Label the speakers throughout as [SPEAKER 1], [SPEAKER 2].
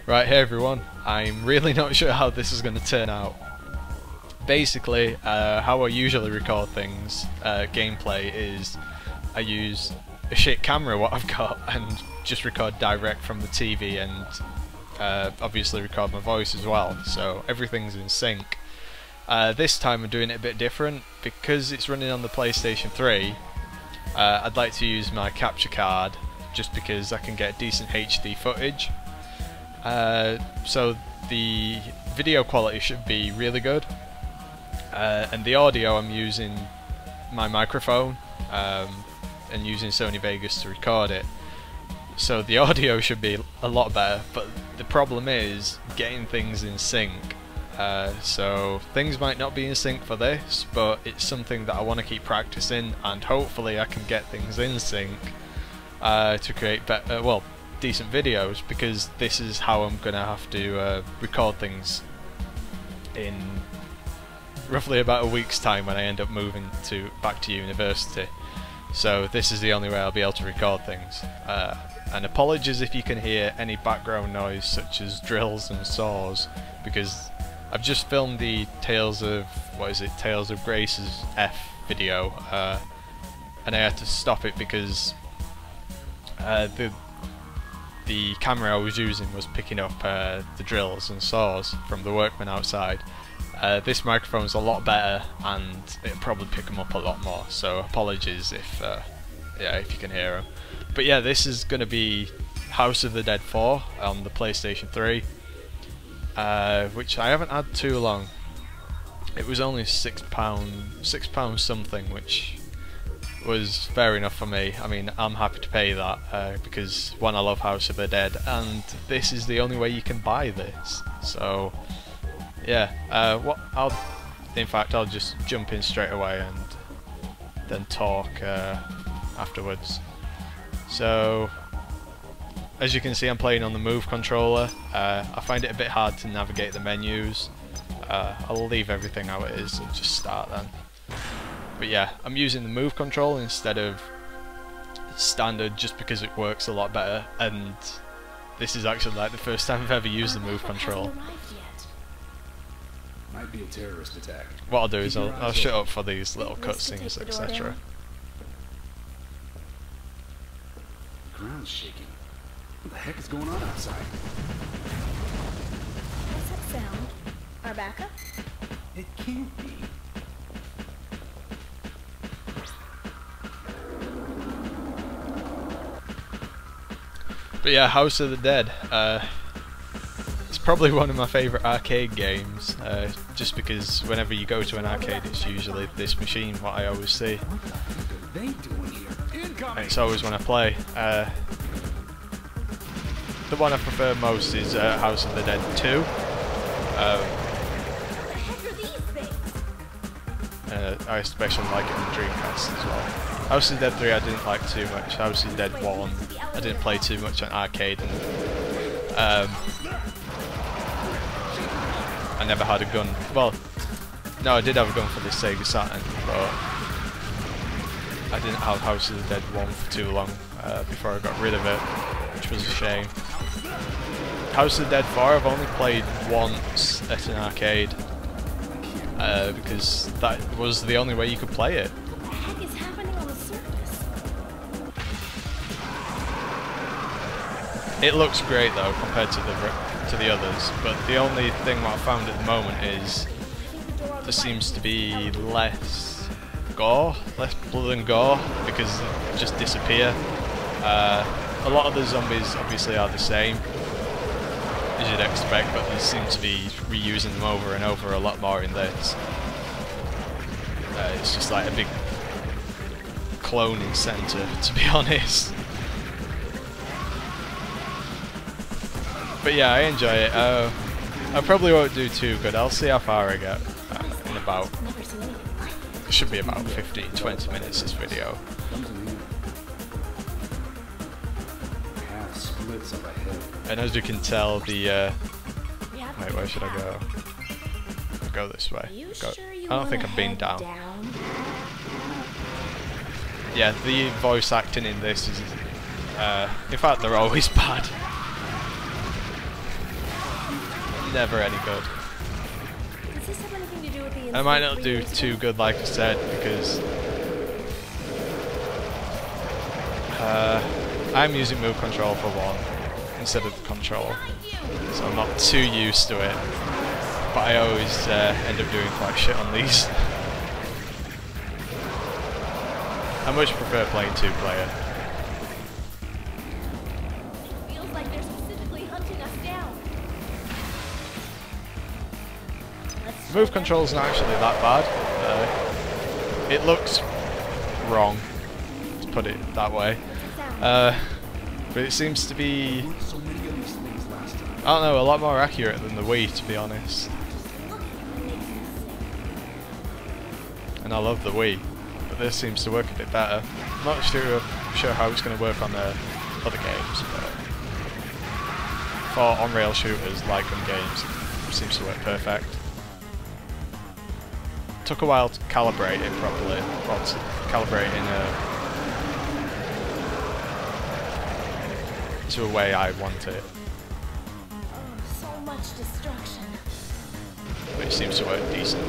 [SPEAKER 1] Right, hey everyone, I'm really not sure how this is going to turn out. Basically, how I usually record things, gameplay, is I use a shit camera what I've got and just record direct from the TV and obviously record my voice as well, so everything's in sync. This time I'm doing it a bit different because it's running on the PlayStation 3. I'd like to use my capture card just because I can get decent HD footage. So the video quality should be really good, and the audio I'm using my microphone and using Sony Vegas to record it, so the audio should be a lot better, but the problem is getting things in sync. So things might not be in sync for this, but it's something that I want to keep practicing, and hopefully I can get things in sync to create better, decent videos, because this is how I'm gonna have to record things in roughly about a week's time when I end up moving back to university. So this is the only way I'll be able to record things. And apologies if you can hear any background noise such as drills and saws, because I've just filmed the Tales of Grace's F video, and I had to stop it because the camera I was using was picking up the drills and saws from the workmen outside. This microphone's a lot better and it'll probably pick them up a lot more, so apologies if you can hear them. But yeah, this is going to be House of the Dead 4 on the PlayStation 3, which I haven't had too long. It was only £6 something, which was fair enough for me. I mean, I'm happy to pay that because one, I love House of the Dead, and this is the only way you can buy this. So yeah, in fact I'll just jump in straight away and then talk afterwards. So as you can see, I'm playing on the Move controller. I find it a bit hard to navigate the menus. I'll leave everything how it is and just start then. But yeah, I'm using the Move control instead of standard just because it works a lot better, and this is actually like the first time I've ever used the Move control.
[SPEAKER 2] Might be a terrorist attack.
[SPEAKER 1] What I'll do is I'll shut up for these little cutscenes, etc.
[SPEAKER 2] The ground's shaking. What the heck is going on outside?
[SPEAKER 3] What's that sound? Our backup?
[SPEAKER 2] It can't be.
[SPEAKER 1] But yeah, House of the Dead. It's probably one of my favourite arcade games, just because whenever you go to an arcade it's usually this machine, what I always see.
[SPEAKER 2] What are they doing here?
[SPEAKER 1] And it's always when I play. The one I prefer most is House of the Dead 2. I especially like it on Dreamcast as well. House of the Dead 3 I didn't like too much. House of the Dead 1 I didn't play too much on arcade, and I never had a gun. Well, no, I did have a gun for the Sega Saturn, but I didn't have House of the Dead 1 for too long before I got rid of it, which was a shame. House of the Dead 4 I've only played once at an arcade, because that was the only way you could play it.
[SPEAKER 3] What the heck is happening on the surface?
[SPEAKER 1] It looks great though compared to the others, but the only thing what I found at the moment is there seems to be less gore, less blood and gore, because they just disappear. A lot of the zombies obviously are the same, as you'd expect, but they seem to be reusing them over and over a lot more in this. It's just like a big cloning centre, to be honest. But yeah, I enjoy it. I probably won't do too good. I'll see how far I get in about... It should be about 15-20 minutes, this video. And as you can tell, the... wait, where should I go? I'll go this way. I don't think I've been down. Yeah, the voice acting in this is... in fact, they're always bad. never any good.
[SPEAKER 3] Does this have anything to do with the
[SPEAKER 1] I might not
[SPEAKER 3] incident
[SPEAKER 1] do
[SPEAKER 3] 3 years
[SPEAKER 1] too
[SPEAKER 3] ago?
[SPEAKER 1] good, like I said, because I'm using move control for one instead of the control, so I'm not too used to it. But I always end up doing quite shit on these. I much prefer playing 2-player.
[SPEAKER 3] It feels like they're specifically hunting us down. Let's
[SPEAKER 1] Move
[SPEAKER 3] try
[SPEAKER 1] control's not actually that bad. It looks wrong, to put it that way.
[SPEAKER 3] that.
[SPEAKER 1] But it seems to be,
[SPEAKER 2] There weren't so many of these things last time.
[SPEAKER 1] I don't know, a lot more accurate than the Wii, to be honest.
[SPEAKER 3] Look, it makes me sick.
[SPEAKER 1] And I love the Wii, but this seems to work a bit better. I'm not sure how it's going to work on other games, but for on-rail shooters like them games, it seems to work perfect. Took a while to calibrate it properly, or to calibrate to a way I want it,
[SPEAKER 3] Oh, so much destruction.
[SPEAKER 1] but it seems to work decent.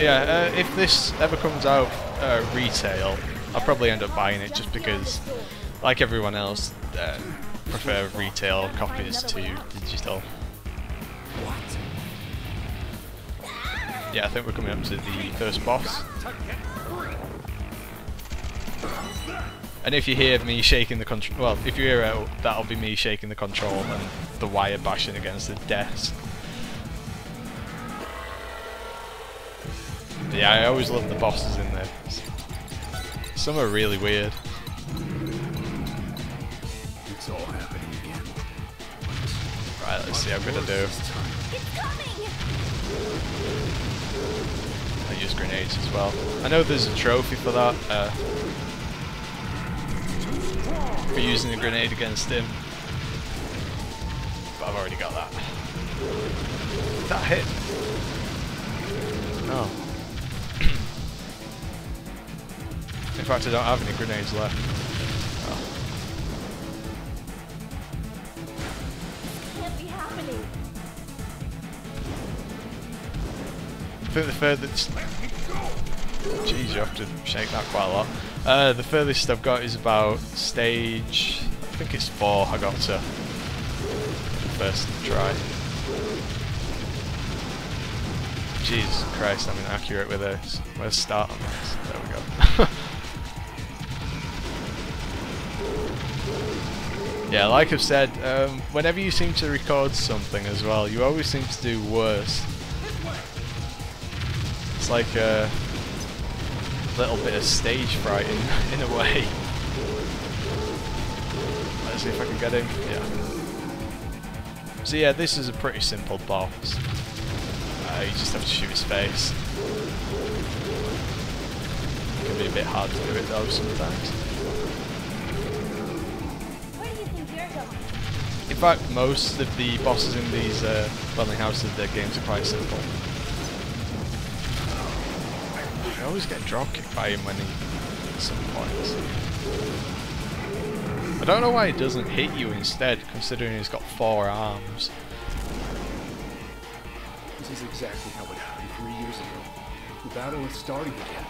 [SPEAKER 1] Yeah, if this ever comes out retail, I'll probably end up buying it just because, like everyone else, prefer retail copies to digital. Yeah, I think we're coming up to the first boss. And if you hear me shaking the control, well, if you hear it, that'll be me shaking the control and the wire bashing against the desk. Yeah, I always love the bosses in this. Some are really weird.
[SPEAKER 2] It's all happening again.
[SPEAKER 1] Right, let's see how good I do.
[SPEAKER 3] It's coming!
[SPEAKER 1] I use grenades as well. I know there's a trophy for that, for using a grenade against him. But I've already got that. Did that hit? No. In fact, I don't have any grenades left. Oh.
[SPEAKER 3] Can't be happening.
[SPEAKER 1] I think the furthest... Jeez, you have to shake that quite a lot. The furthest I've got is about stage... I think it's 4 I got to. First try. Jesus Christ, I'm inaccurate with this. Where's start on this? There we go. Yeah, like I've said, whenever you seem to record something as well, you always seem to do worse. It's like a little bit of stage fright in a way. Let's see if I can get him. Yeah. So yeah, this is a pretty simple boss. You just have to shoot his face. It can be a bit hard to do it though sometimes.
[SPEAKER 3] Where do you think you're going?
[SPEAKER 1] In fact, most of the bosses in these dwelling houses, their games are quite simple. I always get drop kicked by him when he, at some points. I don't know why he doesn't hit you instead, considering he's got 4 arms.
[SPEAKER 2] This is exactly how it happened 3 years ago. The battle is starting again.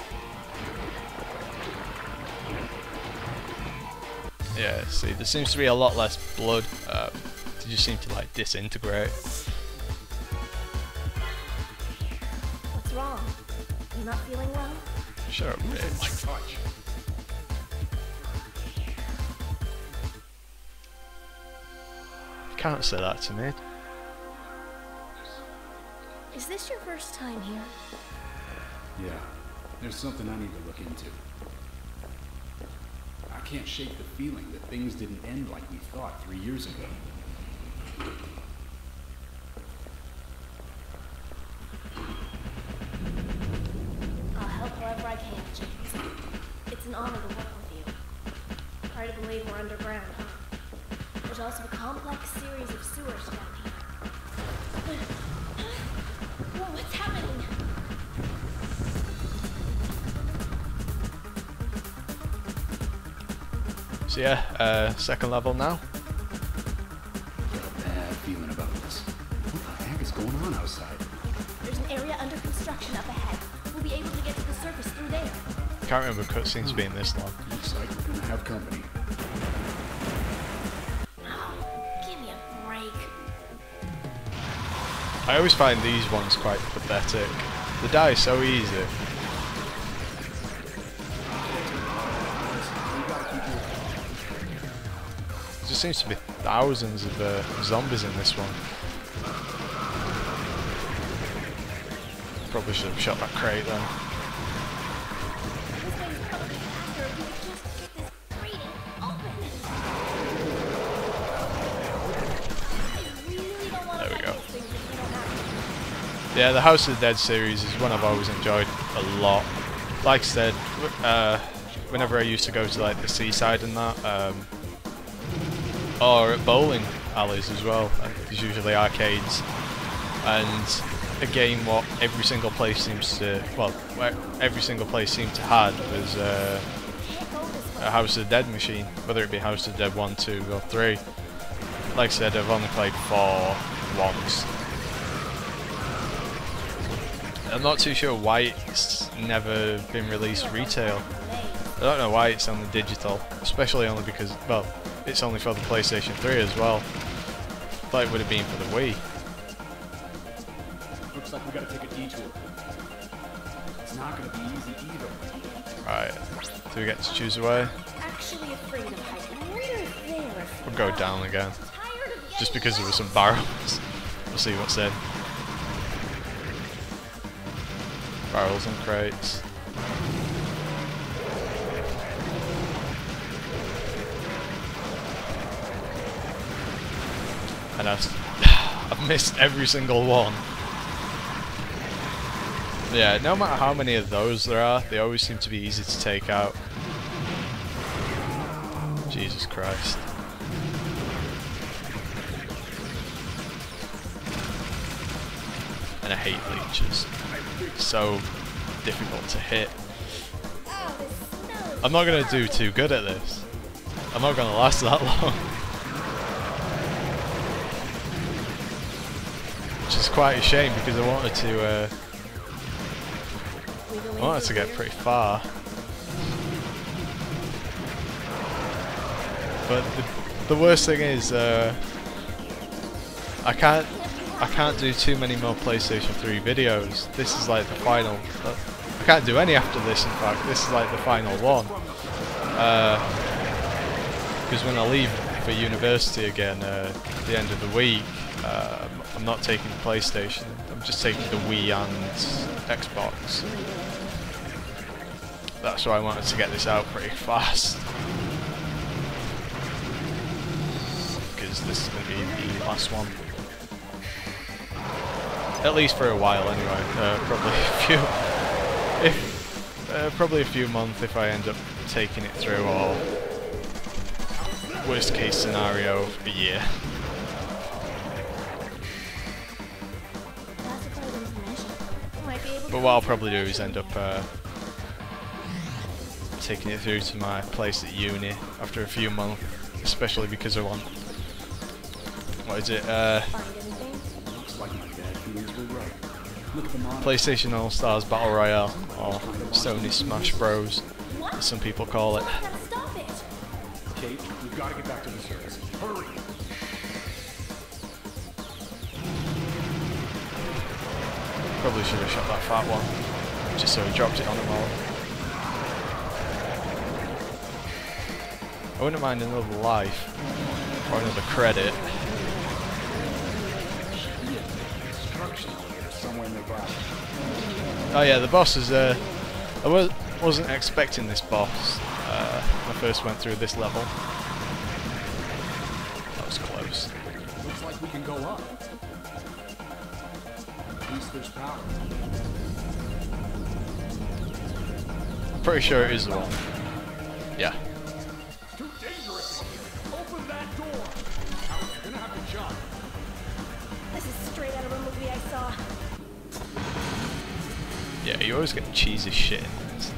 [SPEAKER 1] Yeah, see, there seems to be a lot less blood. They just seem to like disintegrate.
[SPEAKER 3] What's wrong? You not feeling well?
[SPEAKER 1] Shut up, bitch.
[SPEAKER 2] Touch.
[SPEAKER 1] You can't say that to me.
[SPEAKER 3] Is this your first time here?
[SPEAKER 2] Yeah, there's something I need to look into. I can't shake the feeling that things didn't end like we thought 3 years ago.
[SPEAKER 3] I'll help however I can, James. It's an honor to work with you. Hard to believe we're underground, huh? There's also a complex series of sewers down here. Whoa, what's happening?
[SPEAKER 1] So yeah, second level now.
[SPEAKER 2] I got a bad feeling about this. What the heck is going on outside?
[SPEAKER 3] There's an area under construction up ahead. We'll be able to get to the surface through there.
[SPEAKER 1] Can't remember cutscenes being this long.
[SPEAKER 2] Looks like we're gonna have company.
[SPEAKER 3] Give me a break.
[SPEAKER 1] I always find these ones quite pathetic. They die so easy. There just seems to be thousands of zombies in this one. Probably should have shot that crate then.
[SPEAKER 3] This thing's probably faster if we could just get this grating open. I really don't want to
[SPEAKER 1] There we
[SPEAKER 3] fight
[SPEAKER 1] go.
[SPEAKER 3] these things if we don't have to.
[SPEAKER 1] Yeah, the House of the Dead series is one I've always enjoyed a lot. Like I said, whenever I used to go to like the seaside and that, or at bowling alleys as well, there's usually arcades, and a game what every single place seems to, well, where every single place seemed to had was a House of the Dead machine, whether it be House of the Dead 1, 2 or 3. Like I said, I've only played 4 once. I'm not too sure why it's never been released retail. I don't know why it's only digital, especially only because, well, it's only for the PlayStation 3 as well. I thought it would have been for the Wii.
[SPEAKER 2] Looks like we gotta take a detour. It's not gonna be easy either.
[SPEAKER 1] Right, do we get to choose a way?
[SPEAKER 3] Actually afraid of heights. I wonder if they're afraid.
[SPEAKER 1] We'll go down again,
[SPEAKER 3] Tired of
[SPEAKER 1] just
[SPEAKER 3] getting
[SPEAKER 1] because there were
[SPEAKER 3] wet.
[SPEAKER 1] some barrels. We'll see what's in. Barrels and crates. And I've missed every single one. Yeah, no matter how many of those there are, they always seem to be easy to take out. Jesus Christ. And I hate leeches. So difficult to hit.
[SPEAKER 3] Oh, this smells.
[SPEAKER 1] I'm not going to do too good at this. I'm not going to last that long. Which is quite a shame because I wanted to get pretty far. But the worst thing is I can't do too many more PlayStation 3 videos. This is like the final. I can't do any after this. In fact, this is like the final one. Because when I leave for university again at the end of the week, I'm not taking the PlayStation. I'm just taking the Wii and Xbox. That's why I wanted to get this out pretty fast. Because this is going to be the last one. At least for a while anyway. Probably a few months if I end up taking it through, or worst case scenario, a year.
[SPEAKER 3] Classified information. Might be able
[SPEAKER 1] But what I'll probably do is end up taking it through to my place at uni after a few months, especially because I want, what is it,
[SPEAKER 3] to find anything.
[SPEAKER 2] Looks like my bad feelings were right. Look at the monitor.
[SPEAKER 1] PlayStation All-Stars Battle Royale, or Sony Smash Bros, as some people call it.
[SPEAKER 3] I gotta stop it.
[SPEAKER 2] Kate, we've got to get back to the surface. Hurry!
[SPEAKER 1] Probably should have shot that fat one, just so he dropped it on them all. I wouldn't mind another life, or another credit.
[SPEAKER 2] Somewhere nearby.
[SPEAKER 1] Oh yeah, the boss is, I wasn't expecting this boss when I first went through this level. That was close.
[SPEAKER 2] Looks like we can go up. At least there's power.
[SPEAKER 1] Pretty sure it is the one. Yeah.
[SPEAKER 2] Too dangerous! Open that door! You're gonna have to jump.
[SPEAKER 3] This is straight out of a movie I saw.
[SPEAKER 1] Yeah, you always get cheesy shit in this.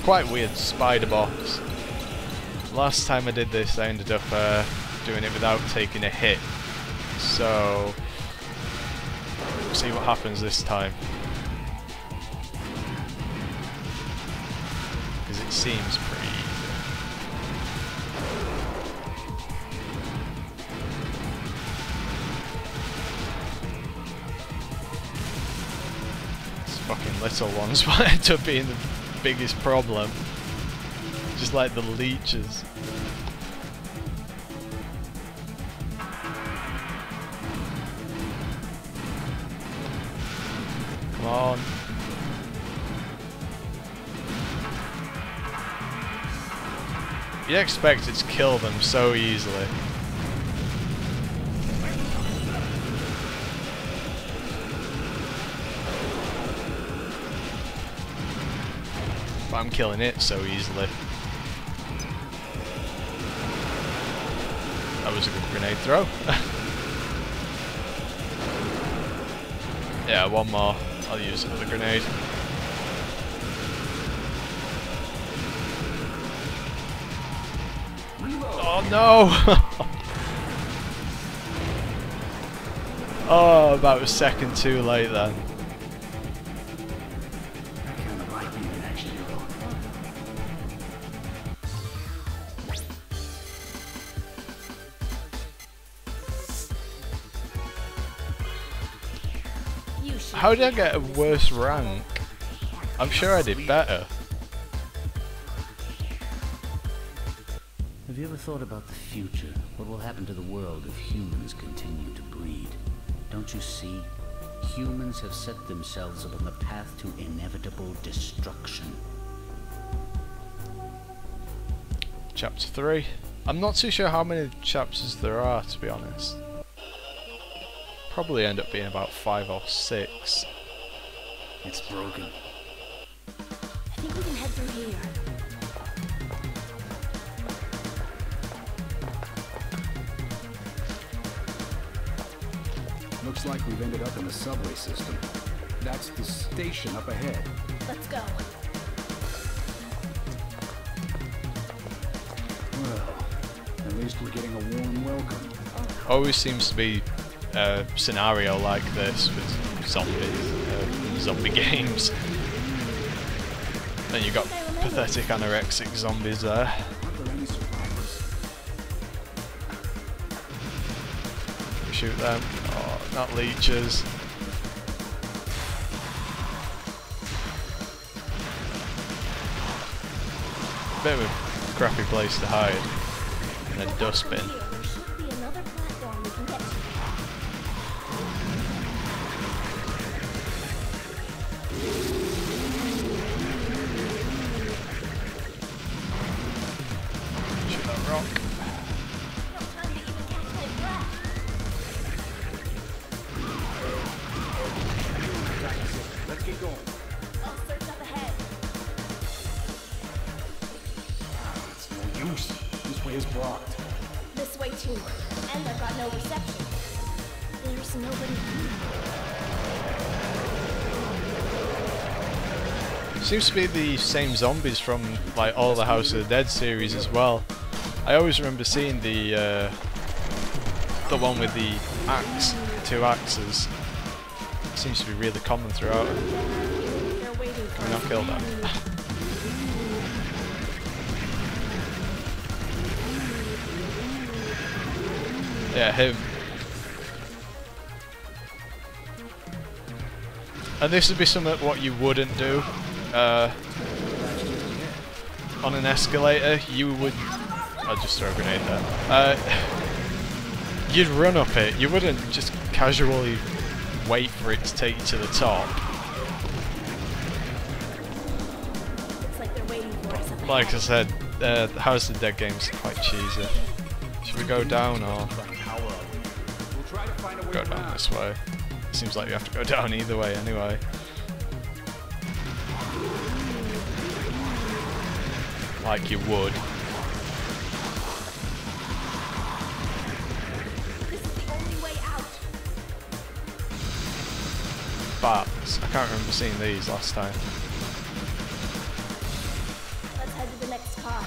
[SPEAKER 1] quite weird spider box. Last time I did this I ended up doing it without taking a hit. So we'll see what happens this time. Because it seems pretty easy. These fucking little ones might end up being the biggest problem. Just like the leeches. Come on. You'd expect it to kill them so easily. But I'm killing it so easily. That was a good grenade throw. Yeah, one more. I'll use another grenade. Oh no! Oh, about a second too late then.
[SPEAKER 2] I kind of like being an action hero.
[SPEAKER 1] How did I get a worse rank? I'm sure I did better.
[SPEAKER 2] Have you ever thought about the future? What will happen to the world if humans continue to breed? Don't you see? Humans have set themselves upon the path to inevitable destruction.
[SPEAKER 1] Chapter 3. I'm not too sure how many chapters there are, to be honest. Probably end up being about 5 or 6.
[SPEAKER 2] It's broken.
[SPEAKER 3] I think we can head through here.
[SPEAKER 2] Looks like we've ended up in the subway system. That's the station up ahead.
[SPEAKER 3] Let's go.
[SPEAKER 2] Well, at least we're getting a warm welcome.
[SPEAKER 1] Always seems to be a scenario like this with zombies, zombie games. Then you've got pathetic anorexic zombies there.
[SPEAKER 2] Aren't there any survivors?
[SPEAKER 1] Shoot them. Oh, not leeches. Bit of a crappy place to hide. In a dustbin.
[SPEAKER 3] Here, there should be another platform we can get to.
[SPEAKER 1] Shoot that rock.
[SPEAKER 3] No time to even catch my breath.
[SPEAKER 2] Let's get going.
[SPEAKER 3] I'll search up ahead.
[SPEAKER 2] It's no use. This way is blocked.
[SPEAKER 3] This way too. And I've got no reception. There's nobody here.
[SPEAKER 1] Seems to be the same zombies from like all the House of the Dead series as well. I always remember seeing the one with the axe, 2 axes. Seems to be really common throughout.
[SPEAKER 3] They're waiting for
[SPEAKER 1] Can we not kill them? Yeah, him. And this would be something what you wouldn't do. On an escalator, you would... I'll just throw a grenade there. You'd run up it. You wouldn't just casually wait for it to take you to the top.
[SPEAKER 3] Looks like they're waiting for us up ahead.
[SPEAKER 1] Like I said, House of the Dead game's quite cheesy. Should we go down or
[SPEAKER 2] We'll try to find a way
[SPEAKER 1] go down
[SPEAKER 2] around.
[SPEAKER 1] this way? Seems like you have to go down either way anyway. Like you would.
[SPEAKER 3] This is the only way out.
[SPEAKER 1] Bats. I can't remember seeing these last time.
[SPEAKER 3] car.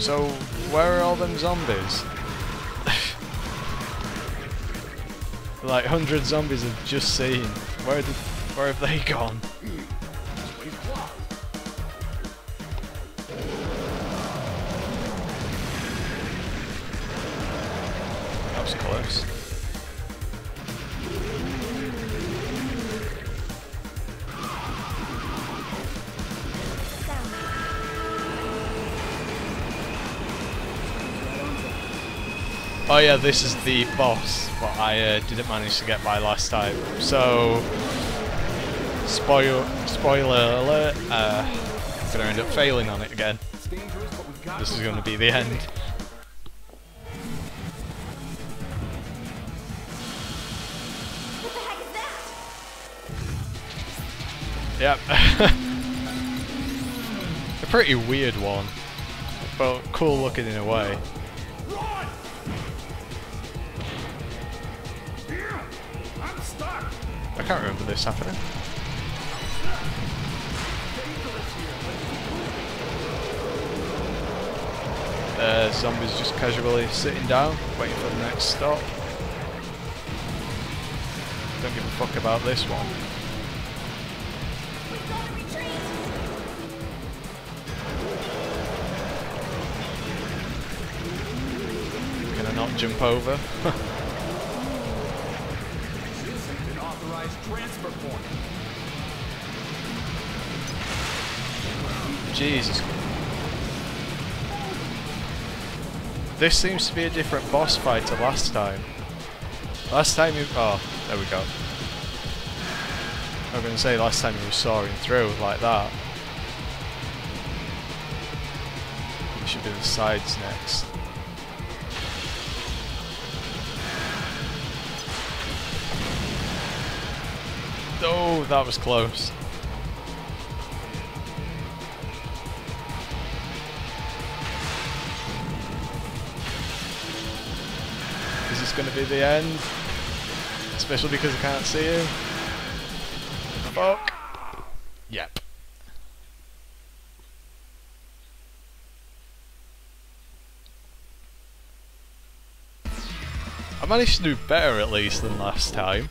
[SPEAKER 1] So, where are all them zombies? Like 100 zombies I've just seen. Where have they gone? That was close. Oh yeah, this is the boss, but I didn't manage to get by last time. So, spoiler alert, I'm going to end up failing on it again. This is going to be the end.
[SPEAKER 3] What the heck is that?
[SPEAKER 1] Yep. A pretty weird one, but cool looking in a way. I can't remember this happening. Zombies just casually sitting down, waiting for the next stop. Don't give a fuck about this one. Can I not jump over?
[SPEAKER 4] Transfer point.
[SPEAKER 1] Jesus. This seems to be a different boss fight to last time. Last time you... oh, there we go. I was going to say last time he was soaring through like that. It should be the sides next. Oh, that was close. Is this going to be the end? Especially because I can't see him. Fuck. Yep. I managed to do better at least than last time.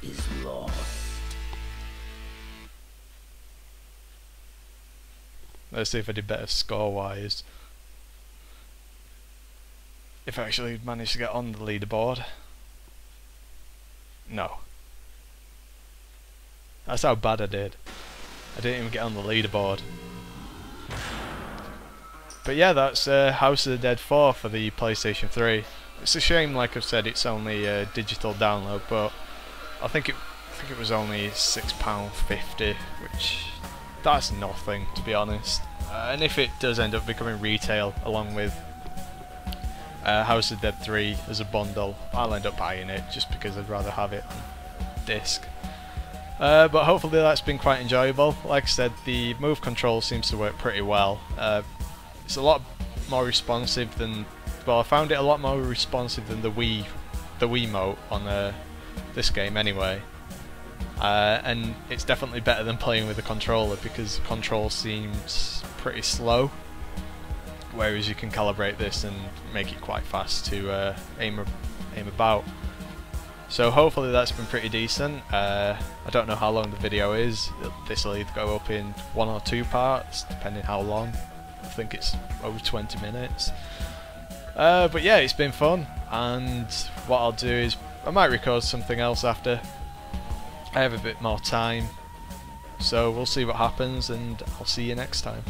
[SPEAKER 1] Let's see if I did better score-wise. If I actually managed to get on the leaderboard. No. That's how bad I did. I didn't even get on the leaderboard. But yeah, that's House of the Dead 4 for the PlayStation 3. It's a shame, like I've said, it's only a digital download, but I think it was only £6.50, which... that's nothing, to be honest. And if it does end up becoming retail along with House of Dead 3 as a bundle, I'll end up buying it just because I'd rather have it on disc. But hopefully that's been quite enjoyable. Like I said, the move control seems to work pretty well. It's a lot more responsive than... well, I found it a lot more responsive than the Wiimote on this game anyway. And it's definitely better than playing with a controller because the control seems pretty slow, whereas you can calibrate this and make it quite fast to aim about. So hopefully that's been pretty decent. I don't know how long the video is. This will either go up in 1 or 2 parts, depending how long. I think it's over 20 minutes. But yeah, it's been fun, and what I'll do is I might record something else after. I have a bit more time, so we'll see what happens, and I'll see you next time.